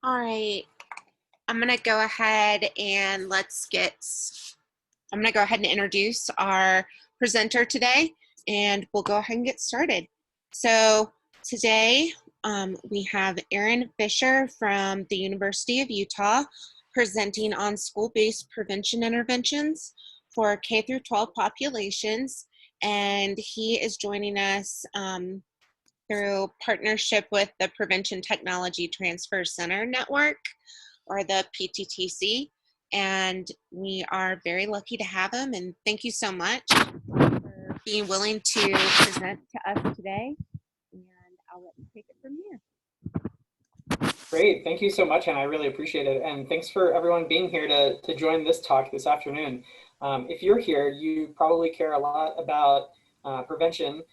All right, I'm gonna go ahead and I'm gonna go ahead and introduce our presenter today, and we'll go ahead and get started. So today we have Erin Fischer from the University of Utah presenting on school-based prevention interventions for K through 12 populations, and he is joining us through partnership with the Prevention Technology Transfer Center Network, or the PTTC, and we are very lucky to have him, and thank you so much for being willing to present to us today, and I'll let you take it from here. Great, thank you so much, and I really appreciate it, and thanks for everyone being here to join this talk this afternoon. If you're here, you probably care a lot about prevention,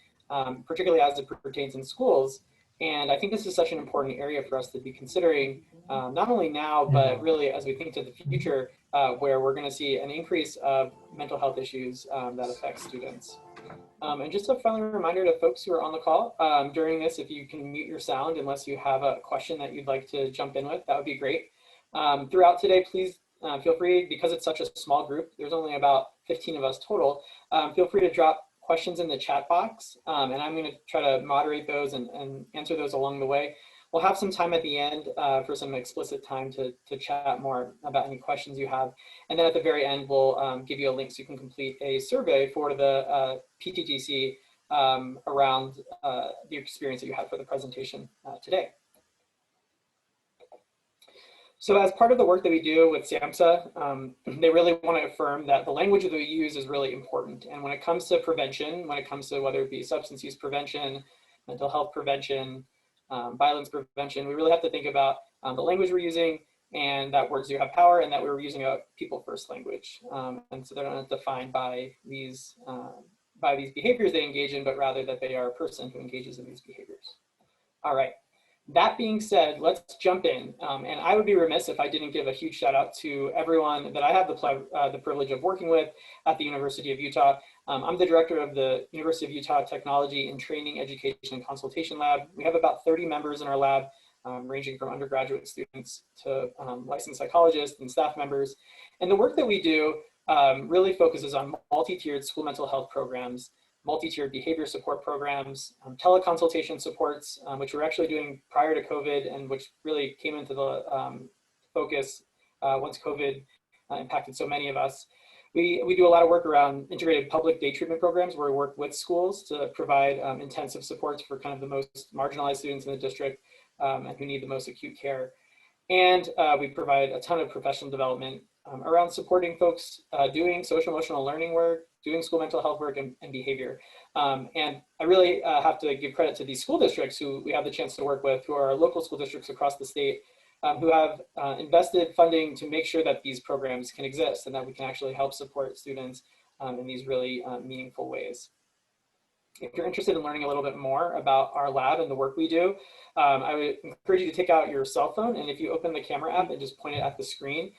particularly as it pertains in schools. And I think this is such an important area for us to be considering, not only now, but really as we think to the future, where we're going to see an increase of mental health issues that affect students. And just a friendly reminder to folks who are on the call during this, if you can mute your sound unless you have a question that you'd like to jump in with, that would be great. Throughout today, please feel free, because it's such a small group, there's only about 15 of us total, feel free to drop questions in the chat box, and I'm going to try to moderate those and answer those along the way. We'll have some time at the end for some explicit time to chat more about any questions you have. And then at the very end, we'll give you a link so you can complete a survey for the PTTC around the experience that you had for the presentation today. So as part of the work that we do with SAMHSA, they really want to affirm that the language that we use is really important. And when it comes to prevention, when it comes to whether it be substance use prevention, mental health prevention, violence prevention, we really have to think about the language we're using, and that words do have power, and that we're using a people first language. And so they're not defined by these behaviors they engage in, but rather that they are a person who engages in these behaviors. All right. That being said, let's jump in. And I would be remiss if I didn't give a huge shout out to everyone that I have the privilege of working with at the University of Utah. I'm the director of the University of Utah Technology and Training, Education, and Consultation Lab. We have about 30 members in our lab, ranging from undergraduate students to licensed psychologists and staff members. And the work that we do really focuses on multi-tiered school mental health programs, multi-tiered behavior support programs, teleconsultation supports, which we're actually doing prior to COVID and which really came into the focus once COVID impacted so many of us. We do a lot of work around integrated public day treatment programs where we work with schools to provide intensive supports for kind of the most marginalized students in the district and who need the most acute care. And we provide a ton of professional development around supporting folks doing social emotional learning work, doing school mental health work, and behavior. And I really have to give credit to these school districts who we have the chance to work with, who are local school districts across the state, who have invested funding to make sure that these programs can exist and that we can actually help support students in these really meaningful ways. If you're interested in learning a little bit more about our lab and the work we do, I would encourage you to take out your cell phone, and if you open the camera app and just point it at the screen,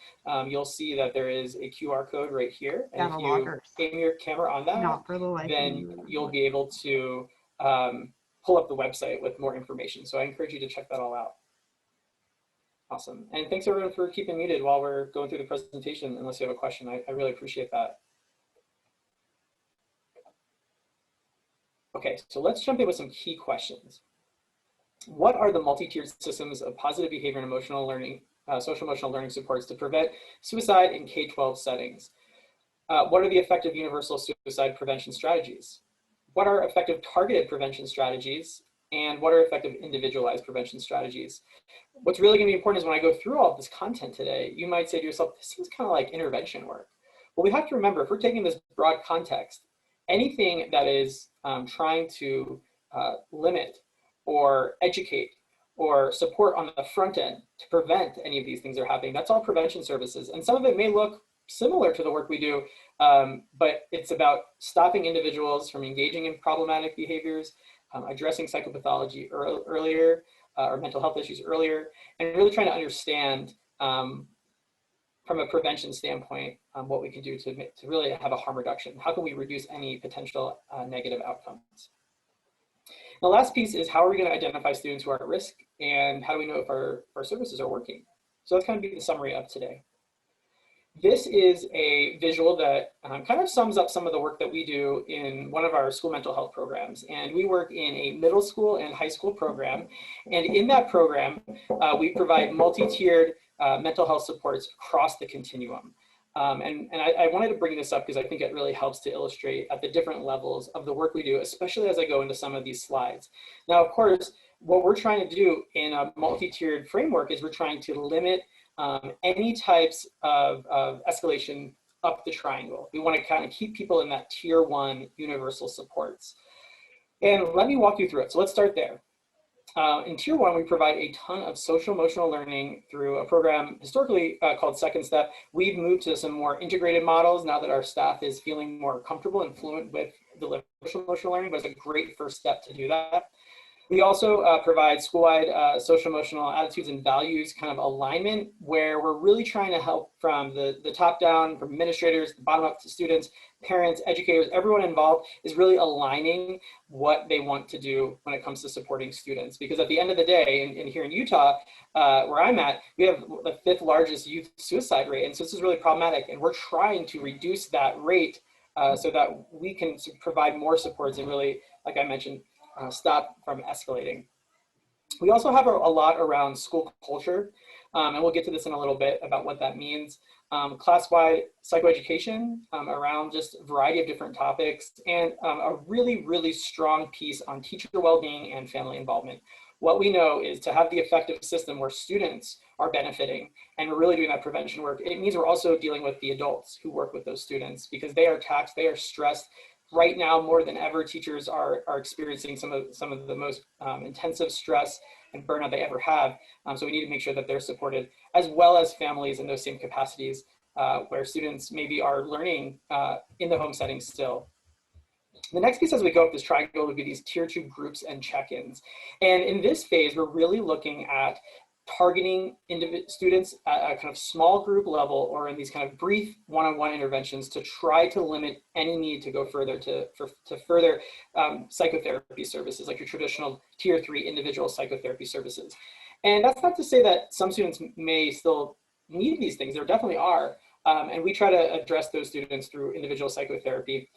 you'll see that there is a QR code right here. And if you aim your camera on that, then you'll be able to pull up the website with more information. So I encourage you to check that all out. Awesome. And thanks everyone for keeping muted while we're going through the presentation, unless you have a question. I really appreciate that. Okay, so let's jump in with some key questions. What are the multi-tiered systems of positive behavior and emotional learning, social emotional learning supports to prevent suicide in K-12 settings? What are the effective universal suicide prevention strategies? What are effective targeted prevention strategies? And what are effective individualized prevention strategies? What's really going to be important is when I go through all of this content today, you might say to yourself, this seems kind of like intervention work. Well, we have to remember, if we're taking this broad context, anything that is trying to limit or educate or support on the front end to prevent any of these things that are happening, that's all prevention services. And some of it may look similar to the work we do, but it's about stopping individuals from engaging in problematic behaviors, addressing psychopathology earlier, or mental health issues earlier, and really trying to understand from a prevention standpoint, what we can do to really have a harm reduction. How can we reduce any potential negative outcomes? The last piece is how are we going to identify students who are at risk, and how do we know if our services are working? So that's going to be the summary of today. This is a visual that kind of sums up some of the work that we do in one of our school mental health programs. And we work in a middle school and high school program. And in that program, we provide multi-tiered mental health supports across the continuum. I wanted to bring this up because I think it really helps to illustrate at the different levels of the work we do, especially as I go into some of these slides. Now, of course, what we're trying to do in a multi-tiered framework is we're trying to limit any types of escalation up the triangle. We want to kind of keep people in that tier 1 universal supports. And let me walk you through it. So let's start there. In tier 1, we provide a ton of social emotional learning through a program historically called Second Step. We've moved to some more integrated models now that our staff is feeling more comfortable and fluent with delivering social emotional learning, but it's a great first step to do that. We also provide school-wide social emotional attitudes and values kind of alignment, where we're really trying to help from the top down, from administrators, the bottom up to students, parents, educators, everyone involved is really aligning what they want to do when it comes to supporting students. Because at the end of the day, and here in Utah, where I'm at, we have the 5th largest youth suicide rate. And so this is really problematic. And we're trying to reduce that rate so that we can provide more supports and really, like I mentioned, stop from escalating. We also have a lot around school culture, and we'll get to this in a little bit about what that means. Class-wide psychoeducation around just a variety of different topics, and a really, really strong piece on teacher well-being and family involvement. What we know is to have the effective system where students are benefiting and we're really doing that prevention work, it means we're also dealing with the adults who work with those students because they are taxed, they are stressed. Right now, more than ever, teachers are experiencing some of the most intensive stress and burnout they ever have. So we need to make sure that they're supported, as well as families in those same capacities where students maybe are learning in the home setting still. The next piece as we go up this triangle would be these tier 2 groups and check-ins. And in this phase, we're really looking at targeting students at a kind of small group level or in these kind of brief one-on-one interventions to try to limit any need to go further to further psychotherapy services, like your traditional tier 3 individual psychotherapy services. And that's not to say that some students may still need these things. There definitely are. And we try to address those students through individual psychotherapy.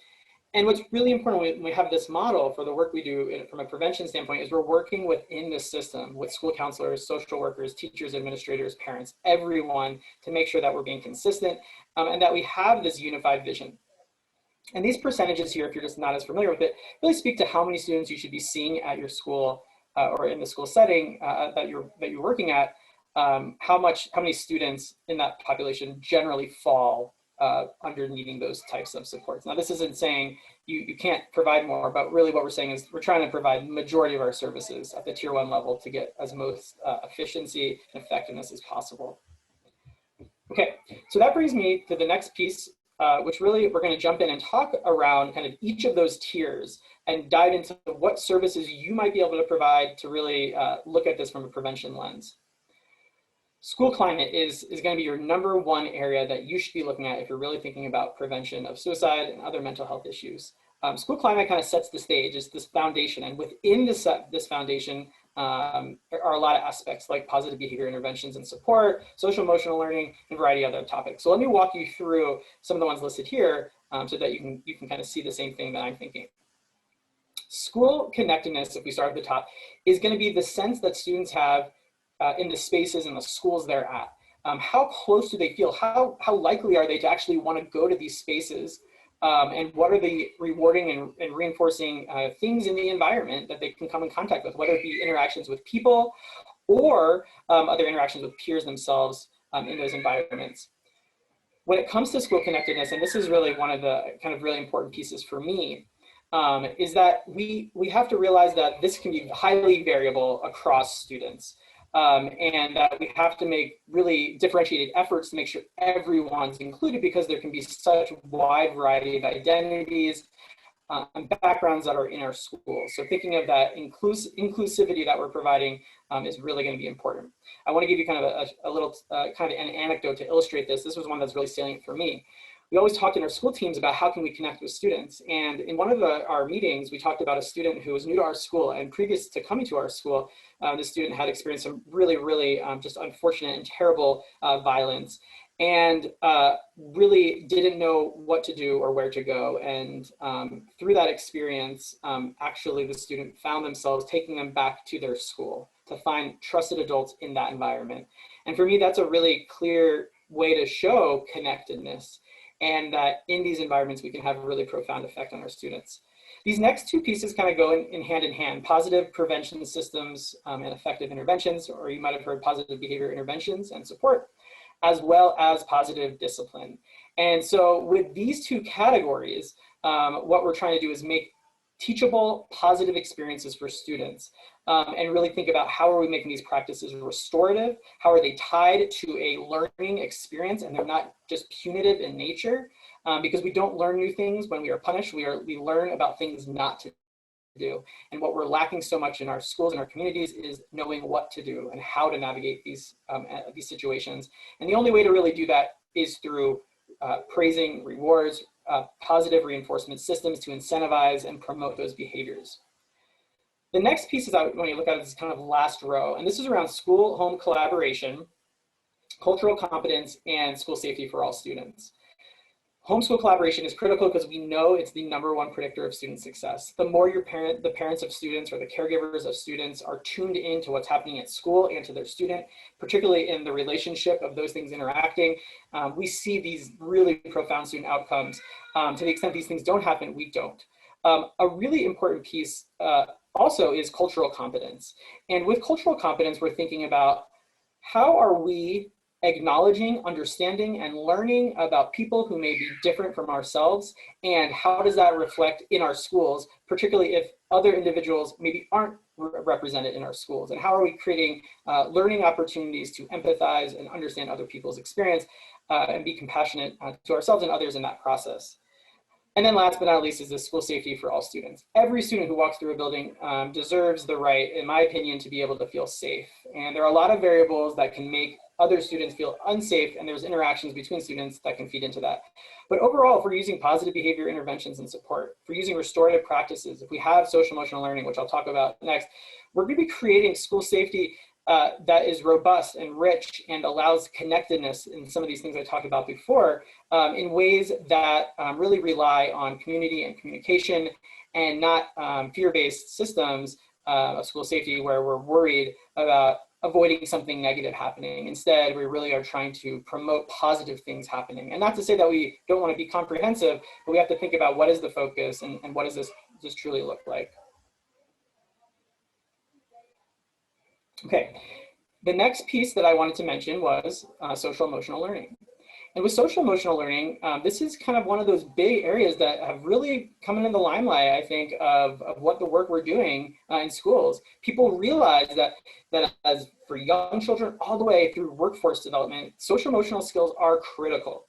And what's really important when we have this model for the work we do from a prevention standpoint is we're working within the system with school counselors, social workers, teachers, administrators, parents, everyone to make sure that we're being consistent and that we have this unified vision. And these percentages here, if you're just not as familiar with it, really speak to how many students you should be seeing at your school or in the school setting that you're working at, how many students in that population generally fall under needing those types of supports. Now, this isn't saying you can't provide more, but really what we're saying is we're trying to provide the majority of our services at the tier 1 level to get as most efficiency and effectiveness as possible. Okay, so that brings me to the next piece, which really we're going to jump in and talk around kind of each of those tiers and dive into what services you might be able to provide to really look at this from a prevention lens. School climate is going to be your #1 area that you should be looking at if you're really thinking about prevention of suicide and other mental health issues. School climate kind of sets the stage, it's this foundation, and within this foundation there are a lot of aspects like positive behavior interventions and support, social emotional learning, and a variety of other topics. So let me walk you through some of the ones listed here so that you can kind of see the same thing that I'm thinking. School connectedness, if we start at the top, is going to be the sense that students have in the spaces and the schools they're at. How close do they feel? How likely are they to actually want to go to these spaces? And what are the rewarding and reinforcing things in the environment that they can come in contact with, whether it be interactions with people or other interactions with peers themselves in those environments. When it comes to school connectedness, and this is really one of the kind of really important pieces for me, is that we have to realize that this can be highly variable across students. And that we have to make really differentiated efforts to make sure everyone's included because there can be such a wide variety of identities and backgrounds that are in our schools. So thinking of that inclusivity that we're providing is really going to be important. I want to give you kind of a little kind of an anecdote to illustrate this. This was one that's really salient for me. we always talked in our school teams about how can we connect with students. And in one of our meetings, we talked about a student who was new to our school, and previous to coming to our school, the student had experienced some really just unfortunate and terrible violence, and really didn't know what to do or where to go. And through that experience, actually the student found themselves taking them back to their school to find trusted adults in that environment. And for me, that's a really clear way to show connectedness, and that in these environments, we can have a really profound effect on our students. These next two pieces kind of go in hand, positive prevention systems and effective interventions, or you might have heard positive behavior interventions and support, as well as positive discipline. And so with these two categories, what we're trying to do is make teachable, positive experiences for students, and really think about how are we making these practices restorative, how are they tied to a learning experience, and they're not just punitive in nature, because we don't learn new things when we are punished. We learn about things not to do. And what we're lacking so much in our schools and our communities is knowing what to do and how to navigate these situations. And the only way to really do that is through praising, rewards, positive reinforcement systems to incentivize and promote those behaviors. The next piece is, when you look at it, is kind of last row, and this is around school-home collaboration, cultural competence, and school safety for all students. Homeschool collaboration is critical because we know it's the #1 predictor of student success. The more the parents of students or the caregivers of students are tuned into what's happening at school and to their student, particularly in the relationship of those things interacting, we see these really profound student outcomes. To the extent these things don't happen, we don't. A really important piece also is cultural competence. And with cultural competence, we're thinking about how are we acknowledging, understanding, and learning about people who may be different from ourselves, and how does that reflect in our schools, particularly if other individuals maybe aren't represented in our schools, and how are we creating learning opportunities to empathize and understand other people's experience and be compassionate to ourselves and others in that process. And then last but not least is the school safety for all students. Every student who walks through a building deserves the right, in my opinion, to be able to feel safe. And there are a lot of variables that can make other students feel unsafe, and there's interactions between students that can feed into that. But overall, if we're using positive behavior interventions and support, if we're using restorative practices, if we have social emotional learning, which I'll talk about next, we're going to be creating school safety that is robust and rich and allows connectedness in some of these things I talked about before, in ways that really rely on community and communication, and not fear-based systems of school safety where we're worried about avoiding something negative happening. Instead, we really are trying to promote positive things happening. And not to say that we don't want to be comprehensive, but we have to think about what is the focus and what does this truly look like. Okay, the next piece that I wanted to mention was social emotional learning. And with social emotional learning, this is kind of one of those big areas that have really come into the limelight, I think, of what the work we're doing in schools. People realize that as for young children all the way through workforce development, social emotional skills are critical.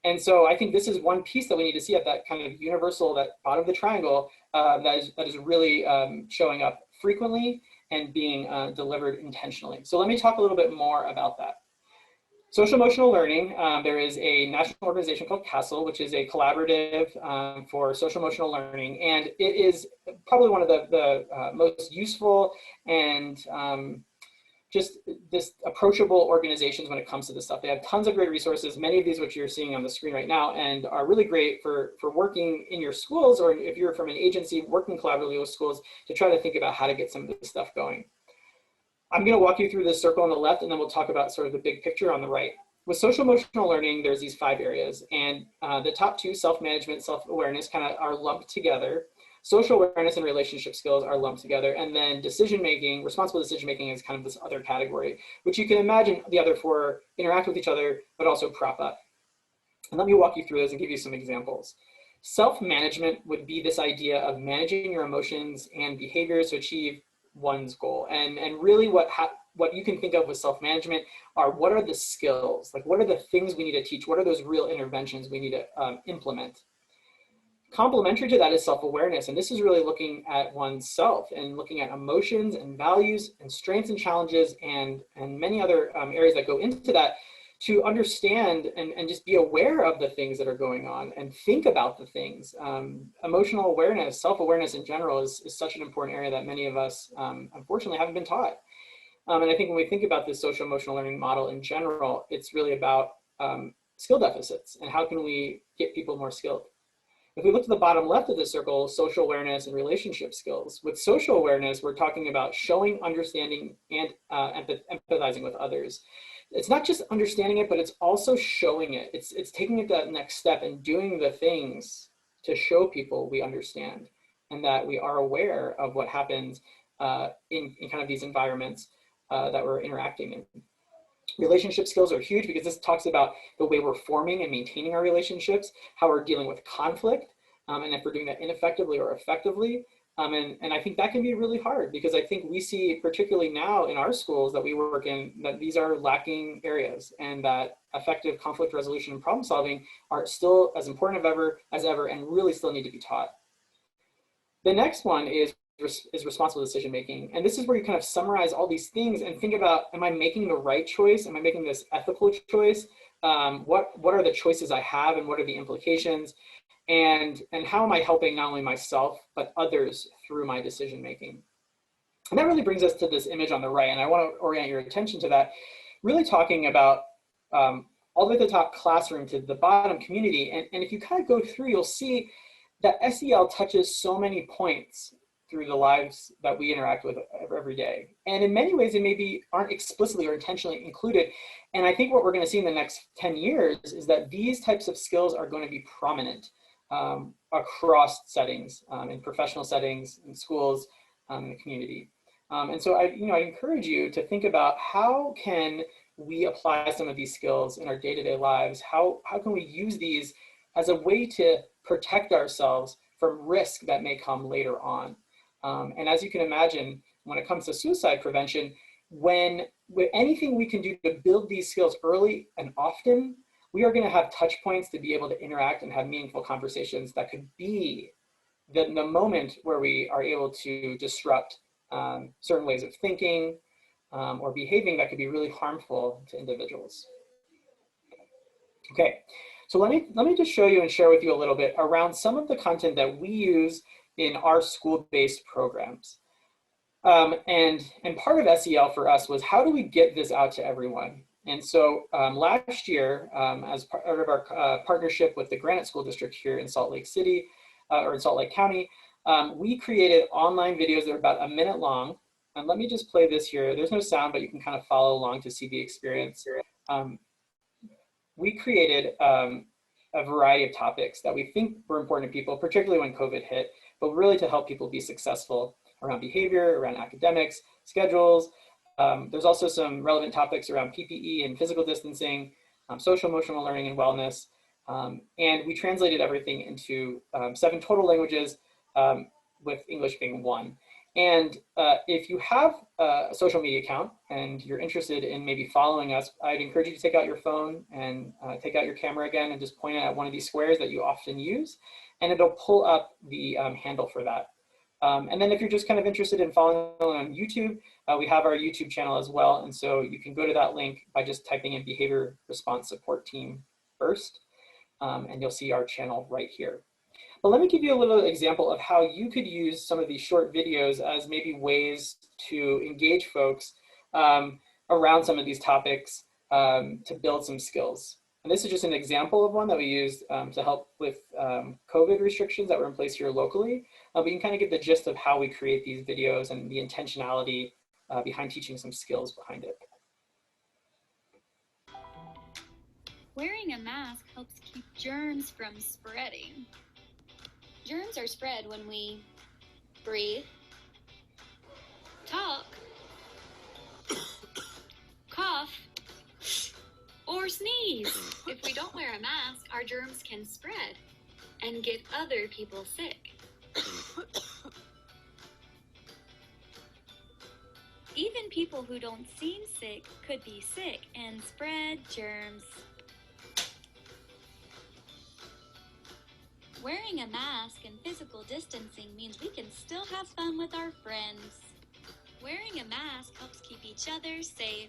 And so I think this is one piece that we need to see at that kind of universal, that bottom of the triangle, that is really showing up frequently and being delivered intentionally. So let me talk a little bit more about that. Social emotional learning, there is a national organization called CASEL, which is a collaborative for social emotional learning. And it is probably one of the most useful and just this approachable organizations when it comes to this stuff. They have tons of great resources, many of these which you're seeing on the screen right now, and are really great for working in your schools, or if you're from an agency working collaboratively with schools, to try to think about how to get some of this stuff going. I'm going to walk you through this circle on the left, and then we'll talk about sort of the big picture on the right. With social emotional learning, there's these 5 areas, and the top 2, self-management, self-awareness, kind of are lumped together. Social awareness and relationship skills are lumped together, and then decision-making, responsible decision-making, is kind of this other category, which you can imagine the other 4 interact with each other, but also prop up. And let me walk you through those and give you some examples. Self-management would be this idea of managing your emotions and behaviors to achieve one's goal. And really what you can think of with self-management are, what are the skills? Like, what are the things we need to teach? What are those real interventions we need to implement? Complementary to that is self-awareness. And this is really looking at oneself and looking at emotions and values and strengths and challenges and many other areas that go into that, to understand and just be aware of the things that are going on and think about the things. Emotional awareness, self-awareness in general is such an important area that many of us, unfortunately, haven't been taught. And I think when we think about this social emotional learning model in general, it's really about skill deficits and how can we get people more skilled. If we look to the bottom left of the circle, social awareness and relationship skills. With social awareness, we're talking about showing, understanding, and empathizing with others. It's not just understanding it, but it's also showing it. It's taking it that next step and doing the things to show people we understand and that we are aware of what happens in kind of these environments that we're interacting in. Relationship skills are huge because this talks about the way we're forming and maintaining our relationships, how we're dealing with conflict, and if we're doing that ineffectively or effectively. And I think that can be really hard because I think we see, particularly now in our schools that we work in, that these are lacking areas and that effective conflict resolution and problem solving are still as important as ever and really still need to be taught. The next one is responsible decision making. And this is where you kind of summarize all these things and think about, am I making the right choice? Am I making this ethical choice? What are the choices I have and what are the implications? And how am I helping not only myself, but others through my decision making? And that really brings us to this image on the right. And I want to orient your attention to that, really talking about all the way at the top classroom to the bottom community. And if you kind of go through, you'll see that SEL touches so many points through the lives that we interact with every day. And in many ways, they maybe aren't explicitly or intentionally included. And I think what we're going to see in the next 10 years is that these types of skills are going to be prominent across settings, in professional settings, in schools, in the community. And so I encourage you to think about how can we apply some of these skills in our day-to-day lives? How can we use these as a way to protect ourselves from risk that may come later on? And as you can imagine, when it comes to suicide prevention, with anything we can do to build these skills early and often, we are going to have touch points to be able to interact and have meaningful conversations that could be the moment where we are able to disrupt certain ways of thinking or behaving that could be really harmful to individuals. Okay, so let me just show you and share with you a little bit around some of the content that we use in our school-based programs. And part of SEL for us was, how do we get this out to everyone? And so last year, as part of our partnership with the Granite School District here in Salt Lake City, or in Salt Lake County, we created online videos that are about a minute long. And let me just play this here. There's no sound, but you can kind of follow along to see the experience. We created a variety of topics that we think were important to people, particularly when COVID hit, but really to help people be successful around behavior, around academics, schedules. There's also some relevant topics around PPE and physical distancing, social emotional learning and wellness. And we translated everything into 7 total languages, with English being 1. And if you have a social media account and you're interested in maybe following us, I'd encourage you to take out your phone and take out your camera again and just point it at one of these squares that you often use, and it'll pull up the handle for that. And then if you're just kind of interested in following on YouTube, we have our YouTube channel as well. And so you can go to that link by just typing in Behavior Response Support Team first, and you'll see our channel right here. But let me give you a little example of how you could use some of these short videos as maybe ways to engage folks around some of these topics to build some skills. And this is just an example of one that we used to help with COVID restrictions that were in place here locally. But you can kind of get the gist of how we create these videos and the intentionality behind teaching some skills behind it. Wearing a mask helps keep germs from spreading. Germs are spread when we breathe, talk, cough, or sneeze. If we don't wear a mask, our germs can spread and get other people sick. Even people who don't seem sick could be sick and spread germs. Wearing a mask and physical distancing means we can still have fun with our friends. Wearing a mask helps keep each other safe.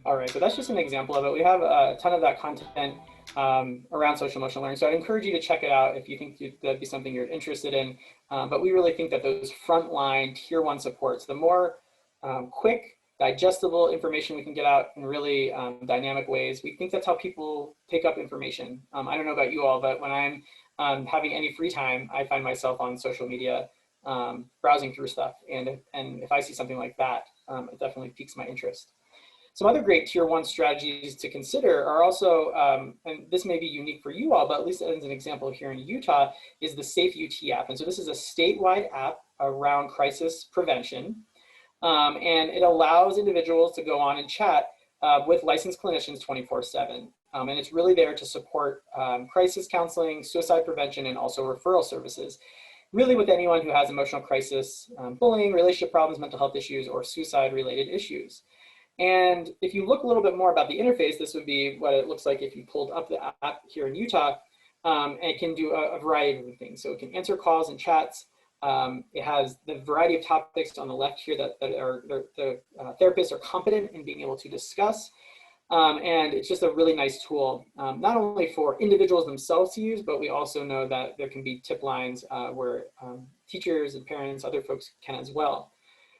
All right, so that's just an example of it. We have a ton of that content around social emotional learning. So I'd encourage you to check it out if you think that'd be something you're interested in. But we really think that those frontline tier 1 supports, the more quick, digestible information we can get out in really dynamic ways, we think that's how people take up information. I don't know about you all, but when I'm having any free time, I find myself on social media browsing through stuff. And if I see something like that, it definitely piques my interest. Some other great tier 1 strategies to consider are also, and this may be unique for you all, but at least as an example here in Utah, is the Safe UT app. And so this is a statewide app around crisis prevention. And it allows individuals to go on and chat with licensed clinicians 24/7. And it's really there to support crisis counseling, suicide prevention, and also referral services, really with anyone who has emotional crisis, bullying, relationship problems, mental health issues, or suicide-related issues. And if you look a little bit more about the interface, this would be what it looks like if you pulled up the app here in Utah. And it can do a variety of things. So it can answer calls and chats. It has the variety of topics on the left here that the therapists are competent in being able to discuss. And it's just a really nice tool, not only for individuals themselves to use, but we also know that there can be tip lines where teachers and parents, other folks can as well.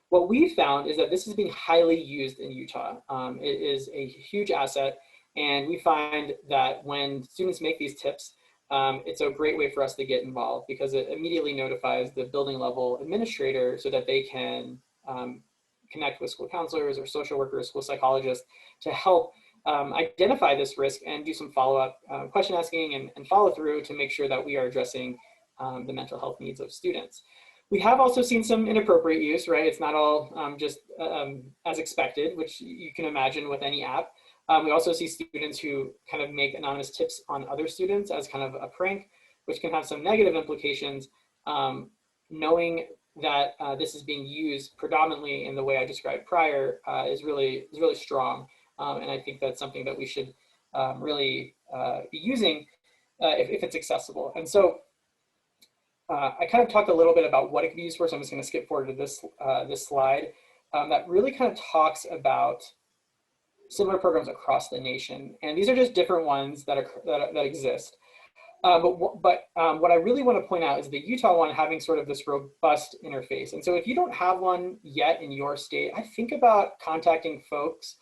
What we found is that this is being highly used in Utah. It is a huge asset, and we find that when students make these tips, it's a great way for us to get involved because it immediately notifies the building level administrator so that they can connect with school counselors or social workers, school psychologists to help identify this risk and do some follow-up question asking and follow through to make sure that we are addressing the mental health needs of students. We have also seen some inappropriate use, right? It's not all just as expected, which you can imagine with any app. We also see students who kind of make anonymous tips on other students as kind of a prank, which can have some negative implications. Knowing that this is being used predominantly in the way I described prior is really strong. And I think that's something that we should really be using if it's accessible. And so I kind of talked a little bit about what it could be used for, so I'm just going to skip forward to this slide that really kind of talks about similar programs across the nation. And these are just different ones that exist. But what I really want to point out is the Utah one having sort of this robust interface. And so if you don't have one yet in your state, I think about contacting folks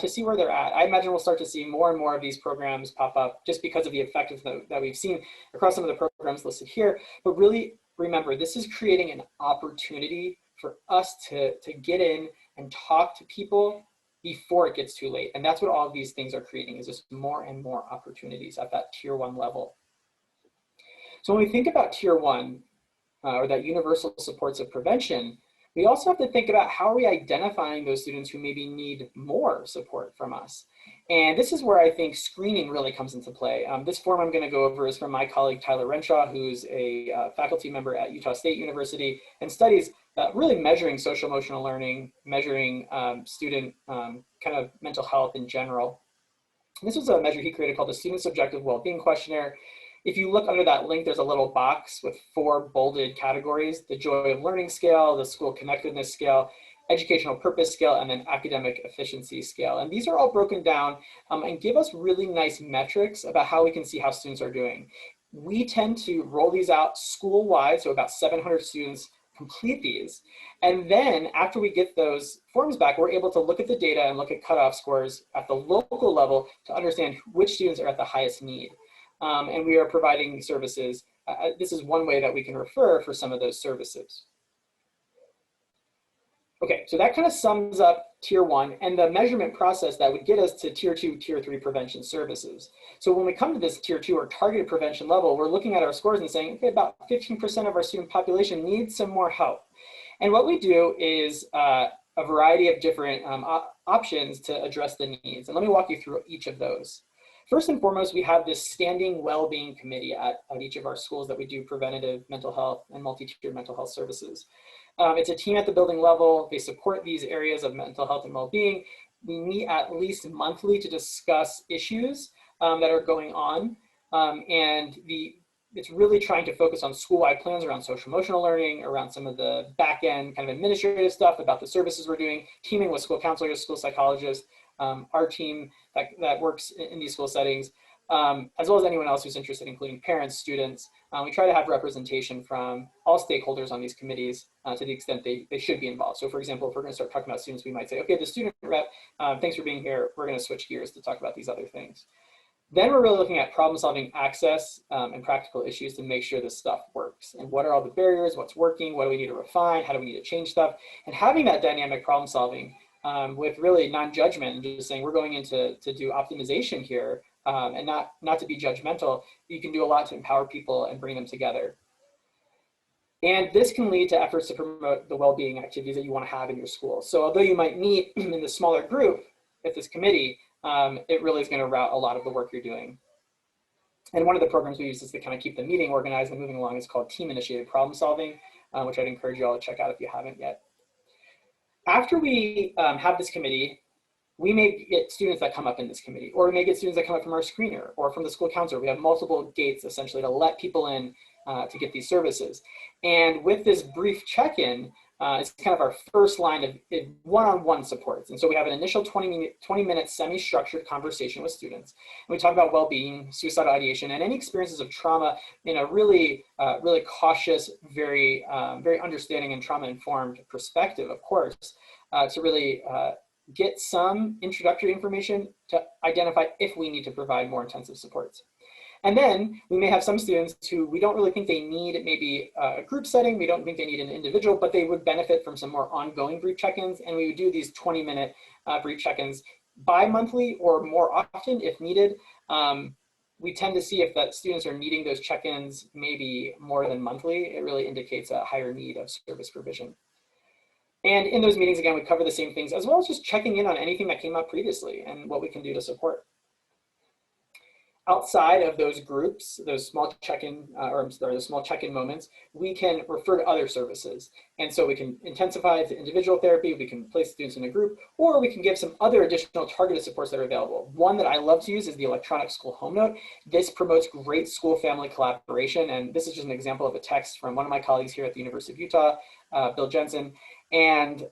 to see where they're at. I imagine we'll start to see more and more of these programs pop up just because of the effectiveness that we've seen across some of the programs listed here. But really remember, this is creating an opportunity for us to get in and talk to people before it gets too late. And that's what all of these things are creating, is just more and more opportunities at that tier 1 level. So when we think about tier 1 or that universal supports of prevention, we also have to think about how are we identifying those students who maybe need more support from us. And this is where I think screening really comes into play. This form I'm going to go over is from my colleague, Tyler Renshaw, who's a faculty member at Utah State University and studies really measuring social emotional learning, measuring student kind of mental health in general. And this was a measure he created called the Student Subjective Wellbeing Questionnaire. If you look under that link, there's a little box with 4 bolded categories: the Joy of Learning Scale, the School Connectedness Scale, Educational Purpose Scale, and then Academic Efficiency Scale. And these are all broken down and give us really nice metrics about how we can see how students are doing. We tend to roll these out school-wide, so about 700 students complete these. And then after we get those forms back, we're able to look at the data and look at cutoff scores at the local level to understand which students are at the highest need. And we are providing services. This is one way that we can refer for some of those services. Okay, so that kind of sums up tier 1 and the measurement process that would get us to tier 2, tier 3 prevention services. So when we come to this tier 2 or targeted prevention level, we're looking at our scores and saying, okay, about 15% of our student population needs some more help. And what we do is a variety of different options to address the needs. And let me walk you through each of those. First and foremost, we have this standing well-being committee at each of our schools that we do preventative mental health and multi-tiered mental health services. It's a team at the building level. They support these areas of mental health and well-being. We meet at least monthly to discuss issues that are going on. And it's really trying to focus on school-wide plans around social emotional learning, around some of the back-end kind of administrative stuff about the services we're doing, teaming with school counselors, school psychologists, our team that works in these school settings, as well as anyone else who's interested, including parents, students. We try to have representation from all stakeholders on these committees to the extent they should be involved. So for example, if we're going to start talking about students, we might say, okay, the student rep, thanks for being here. We're going to switch gears to talk about these other things. Then we're really looking at problem solving access and practical issues to make sure this stuff works. And what are all the barriers, what's working, what do we need to refine, how do we need to change stuff? And having that dynamic problem solving with really non-judgment and just saying we're going in to do optimization here and not to be judgmental, you can do a lot to empower people and bring them together. And this can lead to efforts to promote the well-being activities that you want to have in your school. So although you might meet in the smaller group at this committee, it really is going to route a lot of the work you're doing. And one of the programs we use is to kind of keep the meeting organized and moving along is called team-initiated problem solving, which I'd encourage you all to check out if you haven't yet. After we have this committee, we may get students that come up in this committee, or we may get students that come up from our screener or from the school counselor. We have multiple gates essentially to let people in to get these services. And with this brief check-in, it's kind of our first line of one-on-one supports. And so we have an initial 20-minute semi-structured conversation with students. And we talk about well-being, suicidal ideation, and any experiences of trauma in a really cautious, very understanding and trauma-informed perspective, of course, to really get some introductory information to identify if we need to provide more intensive supports. And then we may have some students who we don't really think they need maybe a group setting, we don't think they need an individual, but they would benefit from some more ongoing brief check-ins, and we would do these 20-minute brief check-ins bi-monthly or more often if needed. We tend to see if that students are needing those check-ins maybe more than monthly, it really indicates a higher need of service provision. And in those meetings, again, we cover the same things as well as just checking in on anything that came up previously and what we can do to support. Outside of those groups, those small check-in, those small check-in moments, we can refer to other services. And so we can intensify the individual therapy, we can place students in a group, or we can give some other additional targeted supports that are available. One that I love to use is the electronic school home note. This promotes great school-family collaboration. And this is just an example of a text from one of my colleagues here at the University of Utah, Bill Jensen, and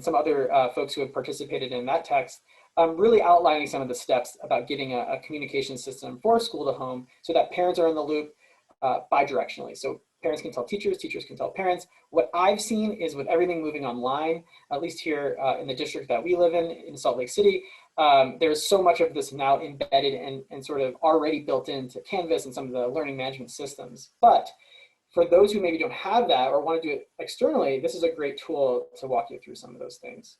some other folks who have participated in that text. Really outlining some of the steps about getting a communication system for school to home so that parents are in the loop bi-directionally. So parents can tell teachers, teachers can tell parents. What I've seen is with everything moving online, at least here in the district that we live in Salt Lake City, there's so much of this now embedded and sort of already built into Canvas and some of the learning management systems. But for those who maybe don't have that or want to do it externally, this is a great tool to walk you through some of those things.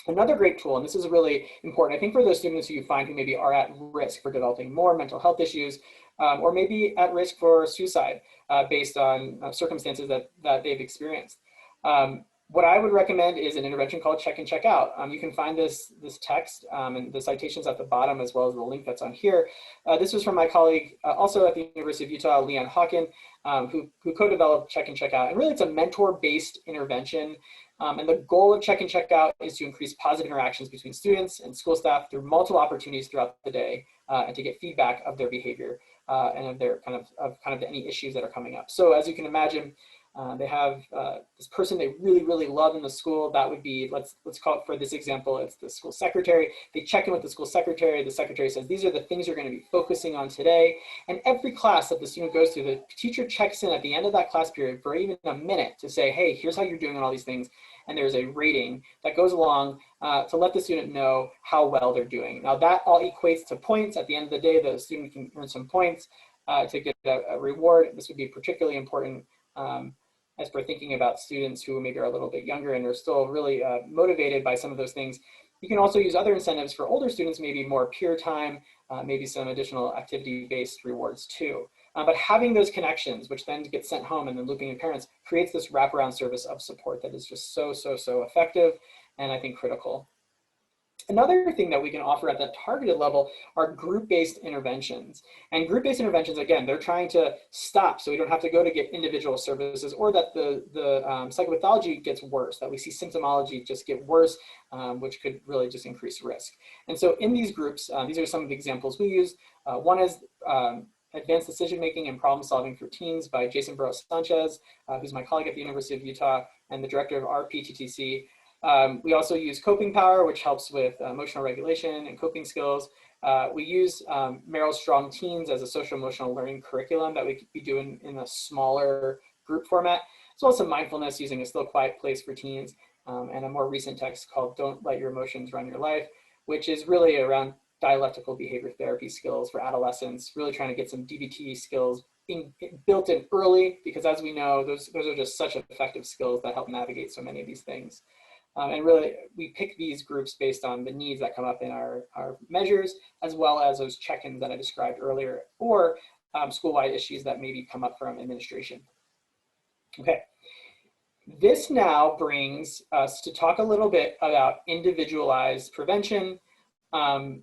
Another great tool, and this is really important, I think for those students who you find who maybe are at risk for developing more mental health issues, or maybe at risk for suicide based on circumstances that they've experienced. What I would recommend is an intervention called Check In, Check Out. You can find this text and the citations at the bottom as well as the link that's on here. This was from my colleague also at the University of Utah, Leon Hawken, who co-developed Check In, Check Out. And really it's a mentor-based intervention. And the goal of Check In, Check Out is to increase positive interactions between students and school staff through multiple opportunities throughout the day and to get feedback of their behavior and of their kind of any issues that are coming up. So as you can imagine, they have this person they really love in the school. That would be, let's call it for this example, it's the school secretary. They check in with the school secretary. The secretary says, these are the things you're going to be focusing on today. And every class that the student goes through, the teacher checks in at the end of that class period for even a minute to say, hey, here's how you're doing on all these things. And there's a rating that goes along to let the student know how well they're doing. Now that all equates to points. At the end of the day, the student can earn some points to get a reward. This would be particularly important as we're thinking about students who maybe are a little bit younger and are still really motivated by some of those things. You can also use other incentives for older students, maybe more peer time, maybe some additional activity-based rewards too. But having those connections, which then get sent home and then looping in parents, creates this wraparound service of support that is just so effective and I think critical. Another thing that we can offer at that targeted level are group-based interventions. And group-based interventions, again, they're trying to stop so we don't have to go to get individual services or that the psychopathology gets worse, that we see symptomology just get worse, which could really just increase risk. And so in these groups, these are some of the examples we use. One is Advanced Decision-Making and Problem Solving for Teens by Jason Burrows Sanchez, who's my colleague at the University of Utah and the director of our PTTC. We also use coping power, which helps with emotional regulation and coping skills. We use Merrill's Strong Teens as a social emotional learning curriculum that we could be doing in a smaller group format, as well as some mindfulness using a still quiet place for teens, and a more recent text called Don't Let Your Emotions Run Your Life, which is really around dialectical behavior therapy skills for adolescents, really trying to get some DBT skills being built in early, because as we know, those are just such effective skills that help navigate so many of these things. And really, we pick these groups based on the needs that come up in our measures, as well as those check-ins that I described earlier, or school-wide issues that maybe come up from administration. Okay, this now brings us to talk a little bit about individualized prevention. And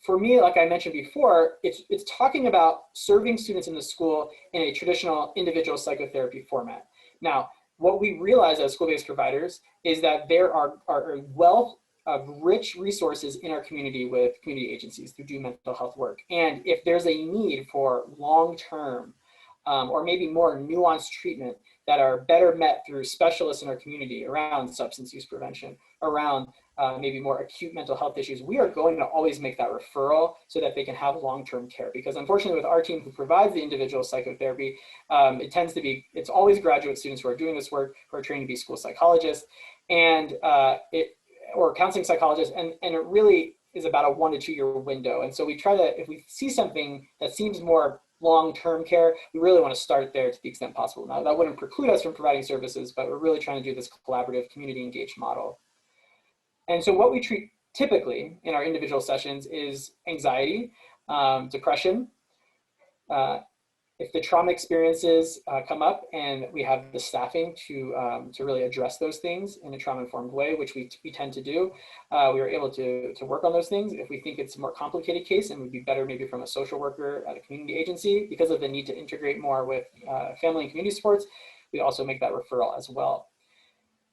for me, like I mentioned before, it's talking about serving students in the school in a traditional individual psychotherapy format. Now, what we realize as school-based providers is that there are a wealth of rich resources in our community with community agencies who do mental health work. And if there's a need for long-term or maybe more nuanced treatment that are better met through specialists in our community around substance use prevention, around maybe more acute mental health issues, we are going to always make that referral so that they can have long-term care. Because unfortunately with our team who provides the individual psychotherapy, it's always graduate students who are doing this work, who are trained to be school psychologists and or counseling psychologists, and it really is about a 1 to 2 year window. And so we try to, if we see something that seems more long-term care, we really want to start there to the extent possible. Now that wouldn't preclude us from providing services, but we're really trying to do this collaborative community engaged model. And so what we treat typically in our individual sessions is anxiety, depression. If the trauma experiences come up and we have the staffing to really address those things in a trauma-informed way, which we tend to do, we are able to work on those things. If we think it's a more complicated case and would be better maybe from a social worker at a community agency, because of the need to integrate more with family and community supports, we also make that referral as well.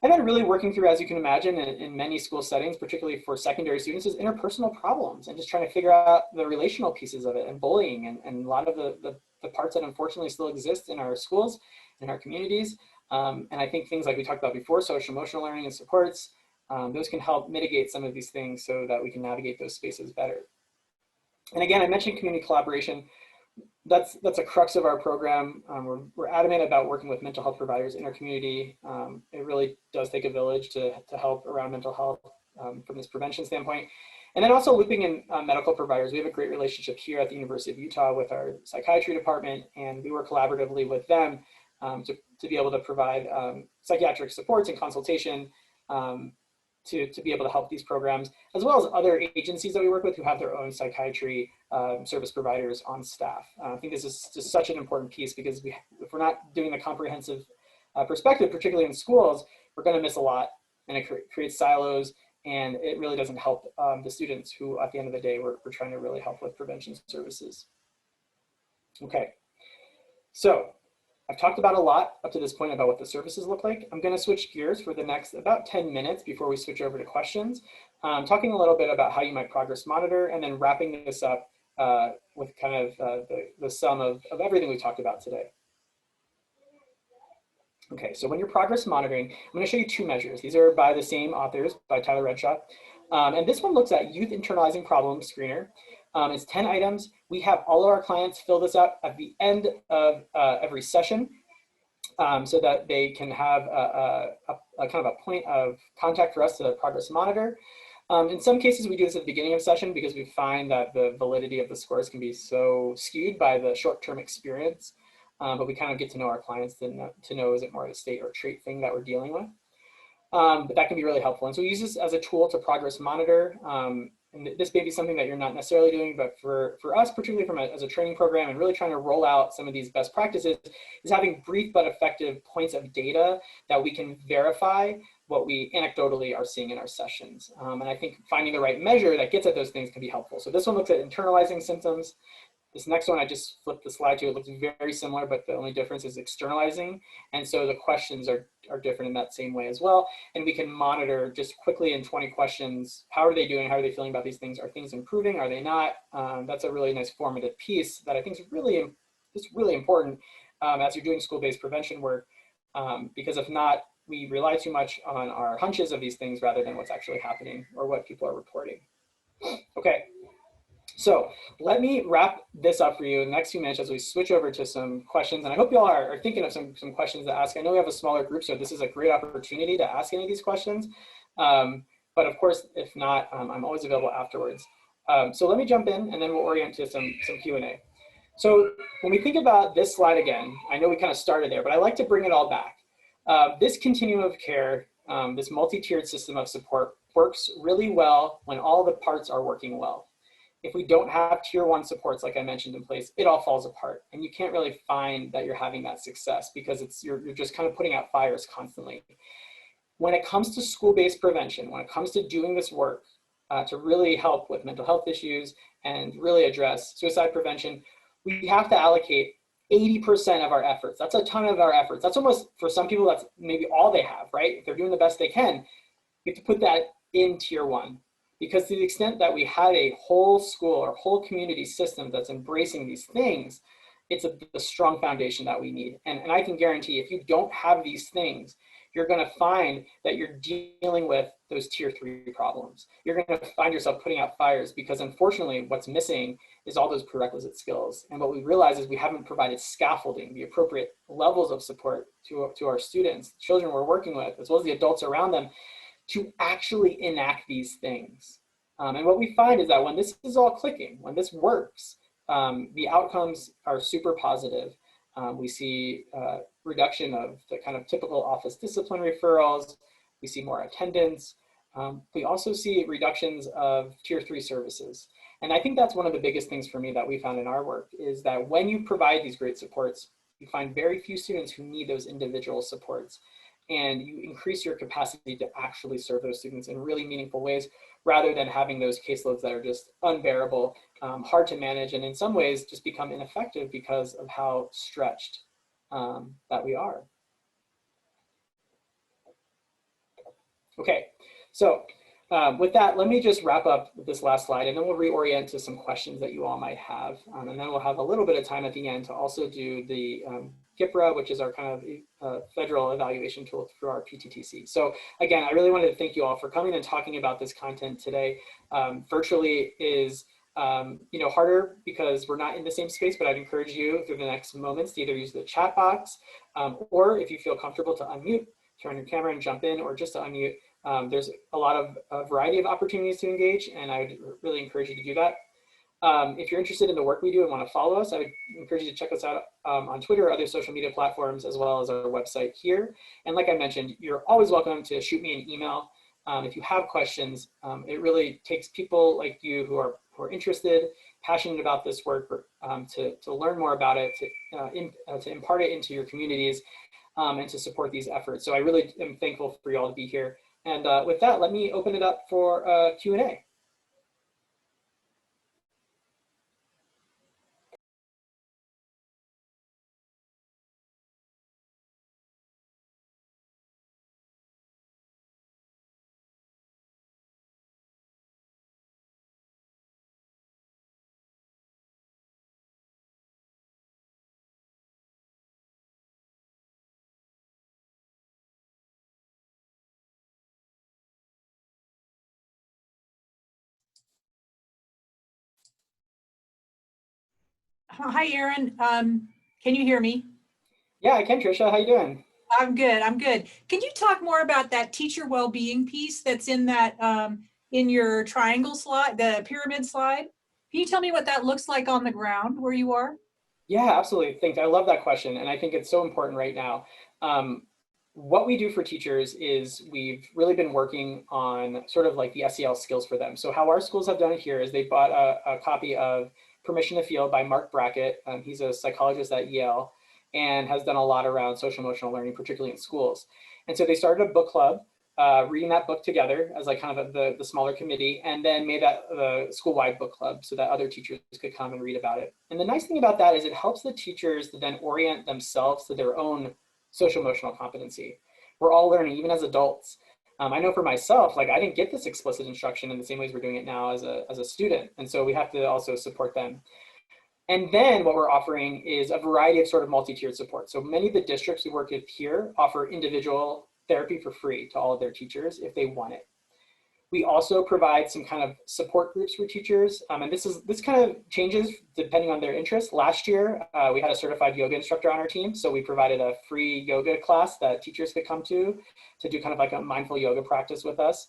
And then really working through, as you can imagine, in many school settings, particularly for secondary students, is interpersonal problems and just trying to figure out the relational pieces of it, and bullying and a lot of the parts that unfortunately still exist in our schools, in our communities. And I think things like we talked about before, social emotional learning and supports, those can help mitigate some of these things so that we can navigate those spaces better. And again, I mentioned community collaboration. That's a crux of our program. We're adamant about working with mental health providers in our community. It really does take a village to help around mental health from this prevention standpoint. And then also looping in medical providers. We have a great relationship here at the University of Utah with our psychiatry department, and we work collaboratively with them to be able to provide psychiatric supports and consultation to be able to help these programs, as well as other agencies that we work with who have their own psychiatry service providers on staff. I think this is just such an important piece, because if we're not doing the comprehensive perspective, particularly in schools, we're going to miss a lot, and it creates silos, and it really doesn't help the students who, at the end of the day, we're trying to really help with prevention services. Okay, so I've talked about a lot up to this point about what the services look like. I'm going to switch gears for the next about 10 minutes before we switch over to questions, talking a little bit about how you might progress monitor, and then wrapping this up with kind of the sum of everything we talked about today. Okay, so when you're progress monitoring, I'm going to show you 2 measures. These are by the same authors, by Tyler Redshaw. And this one looks at youth internalizing problem screener. It's 10 items. We have all of our clients fill this out at the end of every session so that they can have a kind of a point of contact for us to progress monitor. In some cases, we do this at the beginning of session because we find that the validity of the scores can be so skewed by the short-term experience. But we kind of get to know our clients to know is it more of a state or trait thing that we're dealing with. But that can be really helpful. And so we use this as a tool to progress monitor. And this may be something that you're not necessarily doing, but for us, particularly as a training program and really trying to roll out some of these best practices, is having brief but effective points of data that we can verify what we anecdotally are seeing in our sessions. And I think finding the right measure that gets at those things can be helpful. So this one looks at internalizing symptoms. This next one, I just flipped the slide to, it looks very similar, but the only difference is externalizing. And so the questions are different in that same way as well. And we can monitor just quickly in 20 questions, how are they doing? How are they feeling about these things? Are things improving? Are they not? That's a really nice formative piece that I think is really important as you're doing school-based prevention work. Because if not, we rely too much on our hunches of these things rather than what's actually happening or what people are reporting. Okay, so let me wrap this up for you in the next few minutes as we switch over to some questions. And I hope you all are thinking of some questions to ask. I know we have a smaller group, so this is a great opportunity to ask any of these questions. But of course, if not, I'm always available afterwards. So let me jump in and then we'll orient to some Q&A. So when we think about this slide again, I know we kind of started there, but I like to bring it all back. This continuum of care, this multi-tiered system of support works really well when all the parts are working well. If we don't have tier 1 supports, like I mentioned, in place, it all falls apart. And you can't really find that you're having that success because you're just kind of putting out fires constantly. When it comes to school-based prevention, when it comes to doing this work to really help with mental health issues and really address suicide prevention, we have to allocate 80% of our efforts. That's a ton of our efforts. That's almost, for some people, that's maybe all they have, right? If they're doing the best they can, we have to put that in tier 1. Because to the extent that we have a whole school or whole community system that's embracing these things, it's a strong foundation that we need. And I can guarantee if you don't have these things, you're going to find that you're dealing with those tier 3 problems. You're going to find yourself putting out fires because unfortunately what's missing is all those prerequisite skills. And what we realize is we haven't provided scaffolding, the appropriate levels of support to our students, children we're working with, as well as the adults around them, to actually enact these things. And what we find is that when this is all clicking, when this works, the outcomes are super positive. We see reduction of the kind of typical office discipline referrals. We see more attendance. We also see reductions of tier 3 services. And I think that's one of the biggest things for me that we found in our work is that when you provide these great supports, you find very few students who need those individual supports. And you increase your capacity to actually serve those students in really meaningful ways, rather than having those caseloads that are just unbearable, hard to manage, and in some ways just become ineffective because of how stretched that we are. Okay, so with that, let me just wrap up with this last slide, and then we'll reorient to some questions that you all might have. And then we'll have a little bit of time at the end to also do the GIPRA, which is our kind of federal evaluation tool through our PTTC. So again, I really wanted to thank you all for coming and talking about this content today. Virtually is harder because we're not in the same space, but I'd encourage you through the next moments to either use the chat box or if you feel comfortable to unmute, turn your camera and jump in, or just to unmute. There's a lot of a variety of opportunities to engage, and I would really encourage you to do that. If you're interested in the work we do and want to follow us, I would encourage you to check us out on Twitter or other social media platforms, as well as our website here. And like I mentioned, you're always welcome to shoot me an email if you have questions. It really takes people like you who are interested, passionate about this work, to learn more about it, to impart it into your communities, and to support these efforts. So I really am thankful for you all to be here. And with that, let me open it up for Q&A. Hi, Aaron. Can you hear me? Yeah, I can, Tricia. How you doing? I'm good. I'm good. Can you talk more about that teacher well-being piece that's in that in your triangle slide, the pyramid slide? Can you tell me what that looks like on the ground where you are? Yeah, absolutely. Thanks. I love that question, and I think it's so important right now. What we do for teachers is we've really been working on sort of like the SEL skills for them. So how our schools have done it here is they bought a copy of Permission to Feel by Mark Brackett. He's a psychologist at Yale and has done a lot around social emotional learning, particularly in schools. And so they started a book club, reading that book together as like kind of the smaller committee, and then made that the school-wide book club so that other teachers could come and read about it. And the nice thing about that is it helps the teachers to then orient themselves to their own social emotional competency. We're all learning, even as adults. I know for myself, like I didn't get this explicit instruction in the same ways we're doing it now as a student. And so we have to also support them. And then what we're offering is a variety of sort of multi-tiered support. So many of the districts we work with here offer individual therapy for free to all of their teachers if they want it. We also provide some kind of support groups for teachers, and this kind of changes depending on their interest. Last year, we had a certified yoga instructor on our team, so we provided a free yoga class that teachers could come to do kind of like a mindful yoga practice with us.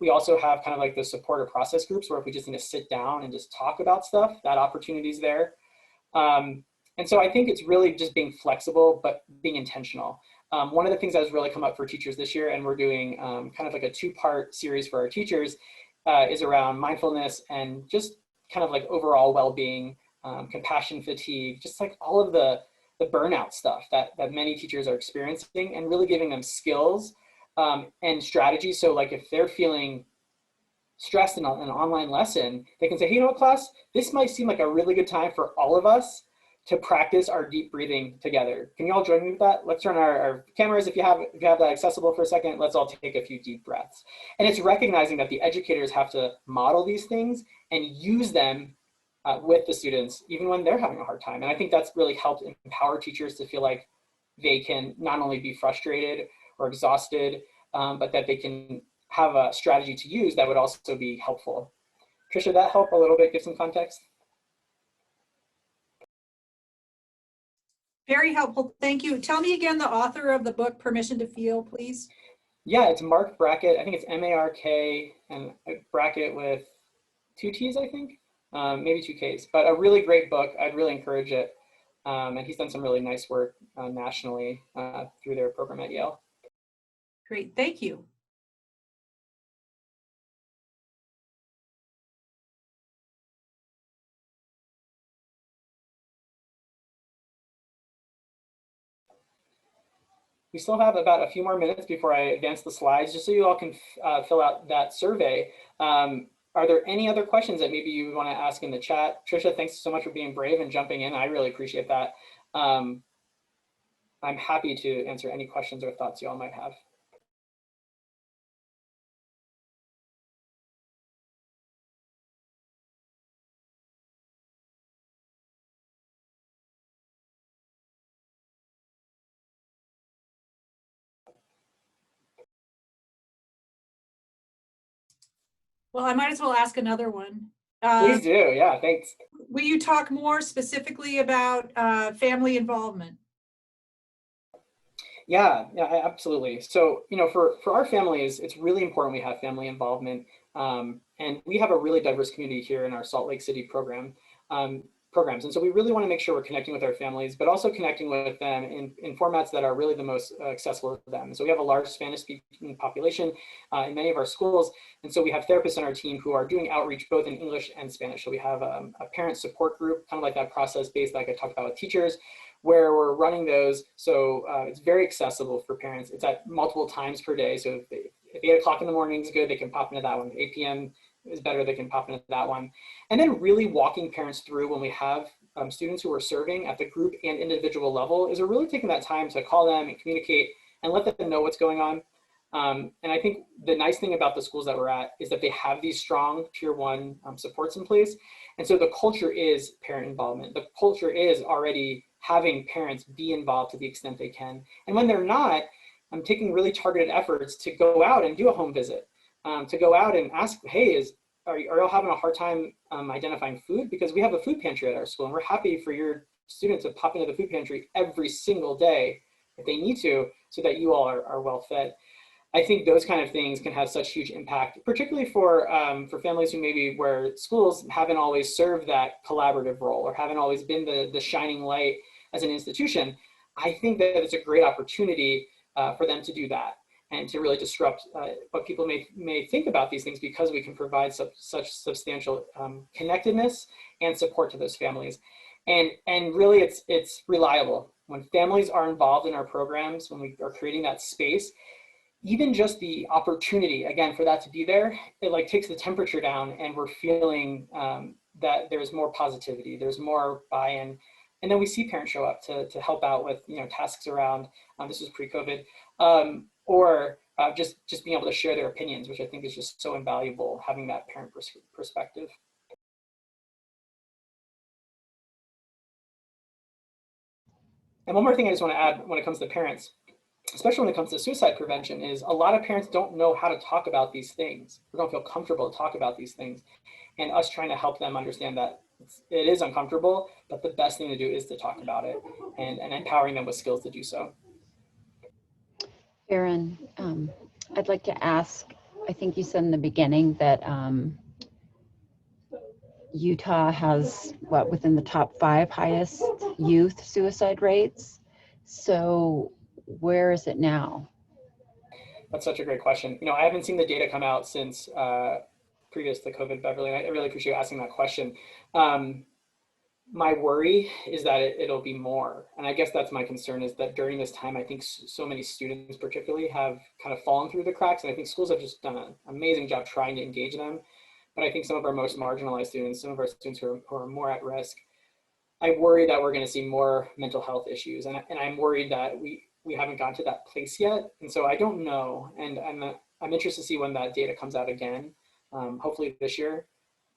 We also have kind of like the support or process groups where if we just need to sit down and just talk about stuff, that opportunity is there. And so I think it's really just being flexible, but being intentional. One of the things that has really come up for teachers this year, and we're doing kind of like a 2-part series for our teachers, is around mindfulness and just kind of like overall well-being, compassion fatigue, just like all of the burnout stuff that many teachers are experiencing, and really giving them skills and strategies. So like if they're feeling stressed in an online lesson, they can say, hey, you know what, class, this might seem like a really good time for all of us to practice our deep breathing together. Can you all join me with that? Let's turn our cameras, if you have that accessible for a second. Let's all take a few deep breaths. And it's recognizing that the educators have to model these things and use them with the students, even when they're having a hard time. And I think that's really helped empower teachers to feel like they can not only be frustrated or exhausted, but that they can have a strategy to use that would also be helpful. Trisha, did that help a little bit, give some context? Very helpful, thank you. Tell me again the author of the book, Permission to Feel, please. Yeah, it's Mark Brackett. I think it's M-A-R-K and Brackett with 2 T's, I think, maybe 2 K's, but a really great book. I'd really encourage it. And he's done some really nice work nationally through their program at Yale. Great, thank you. We still have about a few more minutes before I advance the slides, just so you all can fill out that survey. Are there any other questions that maybe you want to ask in the chat? Trisha, thanks so much for being brave and jumping in. I really appreciate that. I'm happy to answer any questions or thoughts you all might have. Well, I might as well ask another one. Please do, yeah, thanks. Will you talk more specifically about family involvement? Yeah, absolutely. So, you know, for our families, it's really important we have family involvement. And we have a really diverse community here in our Salt Lake City programs. And so we really want to make sure we're connecting with our families, but also connecting with them in formats that are really the most accessible to them. So we have a large Spanish-speaking population in many of our schools. And so we have therapists on our team who are doing outreach both in English and Spanish. So we have a parent support group, kind of like that process-based like I talked about with teachers, where we're running those. So it's very accessible for parents. It's at multiple times per day. So if 8 o'clock in the morning is good, they can pop into that one. 8 p.m. is better, they can pop into that one. And then really walking parents through when we have students who are serving at the group and individual level is we're really taking that time to call them and communicate and let them know what's going on. And I think the nice thing about the schools that we're at is that they have these strong tier 1 supports in place. And so the culture is parent involvement. The culture is already having parents be involved to the extent they can. And when they're not, I'm taking really targeted efforts to go out and do a home visit, to go out and ask, hey, are y'all having a hard time identifying food? Because we have a food pantry at our school, and we're happy for your students to pop into the food pantry every single day if they need to, so that you all are well fed. I think those kind of things can have such huge impact, particularly for families who maybe where schools haven't always served that collaborative role or haven't always been the shining light as an institution. I think that it's a great opportunity for them to do that and to really disrupt what people may think about these things, because we can provide such substantial connectedness and support to those families. And really it's reliable. When families are involved in our programs, when we are creating that space, even just the opportunity, again, for that to be there, it like takes the temperature down, and we're feeling that there's more positivity, there's more buy-in. And then we see parents show up to help out with, you know, tasks around, this was pre-COVID, or just being able to share their opinions, which I think is just so invaluable, having that parent perspective. And one more thing I just want to add when it comes to parents especially when it comes to suicide prevention, is a lot of parents don't know how to talk about these things, or don't feel comfortable to talk about these things. And us trying to help them understand that it is uncomfortable, but the best thing to do is to talk about it, and empowering them with skills to do so. Erin, I'd like to ask, I think you said in the beginning that Utah has, what, within the top 5 highest youth suicide rates. So where is it now? That's such a great question. You know, I haven't seen the data come out since previous to COVID, Beverly, and I really appreciate you asking that question. My worry is that it'll be more. And I guess that's my concern, is that during this time, I think so many students particularly have kind of fallen through the cracks. And I think schools have just done an amazing job trying to engage them. But I think some of our most marginalized students, some of our students who are more at risk, I worry that we're going to see more mental health issues. And I'm worried that we haven't gotten to that place yet. And so I don't know. And I'm interested to see when that data comes out again, hopefully this year.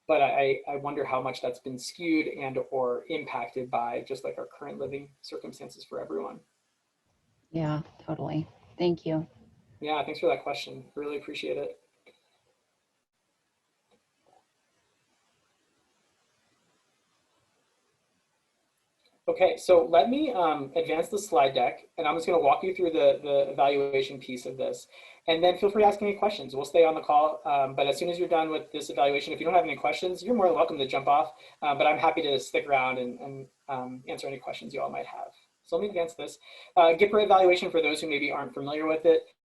But I wonder how much that's been skewed and or impacted by just like our current living circumstances for everyone. Yeah, totally. Thank you. Yeah, thanks for that question. Really appreciate it. Okay, so let me advance the slide deck, and I'm just going to walk you through the evaluation piece of this. And then feel free to ask any questions. We'll stay on the call, but as soon as you're done with this evaluation, if you don't have any questions, you're more than welcome to jump off, but I'm happy to stick around and answer any questions you all might have. So let me advance this. GIPRA evaluation, for those who maybe aren't familiar with it,